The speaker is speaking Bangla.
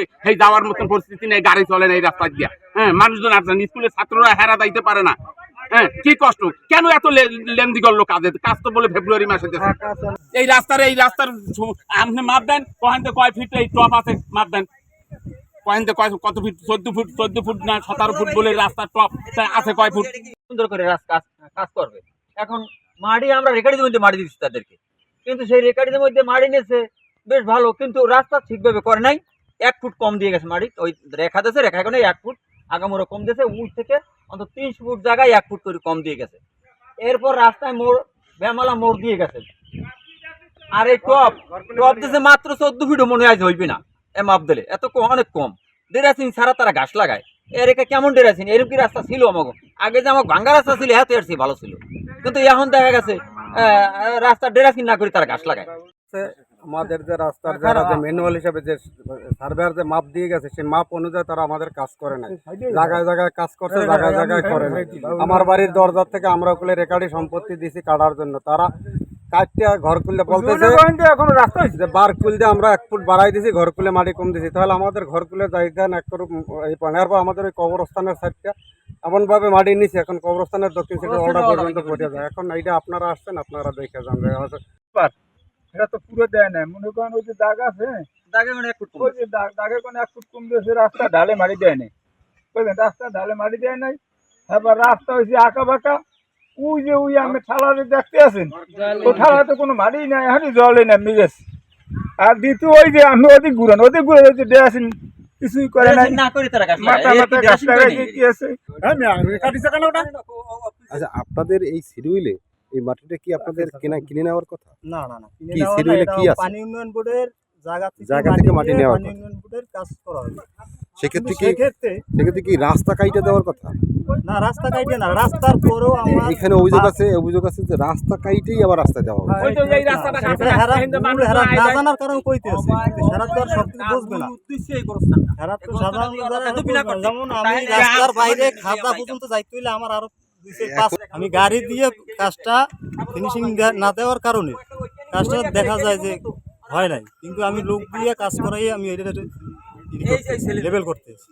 মুহূর্তে এই যাওয়ার মতন পরিস্থিতি নেই, গাড়ি চলে না এই রাস্তা দিয়া। হ্যাঁ, মানুষজন আসছেন, স্কুলের ছাত্ররা হেরা যাইতে পারে না। হ্যাঁ, কি কষ্ট, কেন এত লেন্দি করলো কাজে? কাজ তো বলে ফেব্রুয়ারি মাসে দিয়েছে। এই রাস্তার আপনি মাপ দেন, কখন কয় ফিট এই টপ আছে মাপ দেন, কখন কত ফিট, 14 ফুট না 17 ফুট বলে রাস্তার টপ আছে কয় ফুট? সুন্দর করে কাজ করবে। এখন মাটি আমরা রেকার্ডির মধ্যে মাটি দিচ্ছি তাদেরকে, কিন্তু সেই রেকার্ডির মধ্যে মাটি নিয়েছে বেশ ভালো, কিন্তু রাস্তা ঠিকভাবে করে নাই। 1 ফুট কম দিয়ে গেছে মাটি, ওই রেখা দিয়েছে, রেখা এখানে 1 ফুট আগামোড়া কম দিয়েছে, উঁচ থেকে অন্তত 3 ফুট জায়গায় 1 ফুট করে কম দিয়ে গেছে। এরপর রাস্তায় মোড় বেমালা মোড় দিয়ে গেছে। আর এই টপ দিয়েছে মাত্র 14 ফিটও মনে হয় হইবে না এ মাপ দিলে, এত অনেক কম। ডেরাসিং ছাড়া তারা ঘাস লাগায়, এরকে কেমন ডেরাসিং? এরকম কি রাস্তা ছিল আমাকে? আগে যে আমার ভাঙ্গা রাস্তা ছিল হ্যাঁ, এর ভালো ছিল, কিন্তু এখন দেখা গেছে রাস্তা ডেরাসিং না করে তারা ঘাস লাগায়। আমাদের যে রাস্তার যারা যে ম্যানুয়াল হিসেবে যে সার্ভেয়ার যে মাপ দিয়ে গেছে, সেই মাপ অনুযায়ী তারা আমাদের কাজ করে নাই। জায়গায় জায়গায় কাজ করছে, জায়গায় জায়গায় করে নাই। আমার বাড়ির দরজার থেকে আমরা ওগুলো রেকর্ডি সম্পত্তি দিছি কাটার জন্য, তারা কাটতে ঘর খুললে বলতেছে এখনো রাস্তা হয়েছে যে বার খুল দিয়ে আমরা 1 ফুট বাড়াই দিছি, ঘর খুলে মাটি কম দিছি। তাহলে আমাদের ঘর খুলে জায়গা এক এই পানের পর আমাদের ওই কবরস্থানের সাইডটা এমন ভাবে মাটি নিছে, এখন কবরস্থানের দক্ষিণ সাইডে ওটা পর্যন্ত পড়ে যায়। এখন এইটা আপনারা আসছেন, আপনারা দেখে যান। এটা তো পুরো দেয় না, মনে করেন ওই যে দাগ আছে, দাগে মানে 1 ফুট ওই যে দাগে কোনো 1 ফুট কম দিয়েছে, রাস্তা ঢালে মারি দেয় নাই, বুঝলেন? রাস্তা ঢালে মারি দেয় নাই। এবার রাস্তা হয়েছে আঁকা বাঁকা, ওই আমি ঠালারে দেখতে আছেন, ও ঠালাতে কোনো মারি নাই, এখনই জলে নেমে গেছে। আর দ্বিতীয় ওই যে আমি ওদিক ঘুরান যে ডেরাসিন কিছুই করে নাই, না করে তারা ঘাস মাথা মাথা গাছ লাগাই কি আছে। আচ্ছা, আপনাদের এই সিরিউলে এই মাটিটা কি আপনাদের কিনে নেওয়ার কথা? না না না, কি সিরিউলে কি আছে? পানি উন্নয়ন বোর্ডের জায়গা থেকে মাটি নেওয়ার পানি কথা। উন্নয়ন বোর্ডের কাজ করা হবে। সেক্ষেত্রে সেক্ষেত্রে কি রাস্তা কাইটা দেওয়ার কথা? না, রাস্তা কাটে না, রাস্তার পরেও আমরা এখানে অভিযোগ আছে যে রাস্তা কাইটেই আবার রাস্তা দেওয়া হবে। ওই তো এই রাস্তাটা কাটে না, হিন্দু মানুষ না আয় যায়। জানার কারণে কইতে আছে, সারা তো আর সব কিছু বুঝবে না। উদ্দেশ্যে এই গোরস্থানটা সারা তো সাধারণ যারা এত বিনা করতে। যেমন আমি রাস্তার বাইরে খাজা পর্যন্ত যাইতে হইলে আমার আরো 2-5 আমি গাড়ি দিয়ে কাজটা ফিনিশিং না দেওয়ার কারণে কাজটা দেখা যায় যে হয় নাই, কিন্তু আমি লোক দিয়ে কাজ করাই আমি এটা লেভেল করতেছি।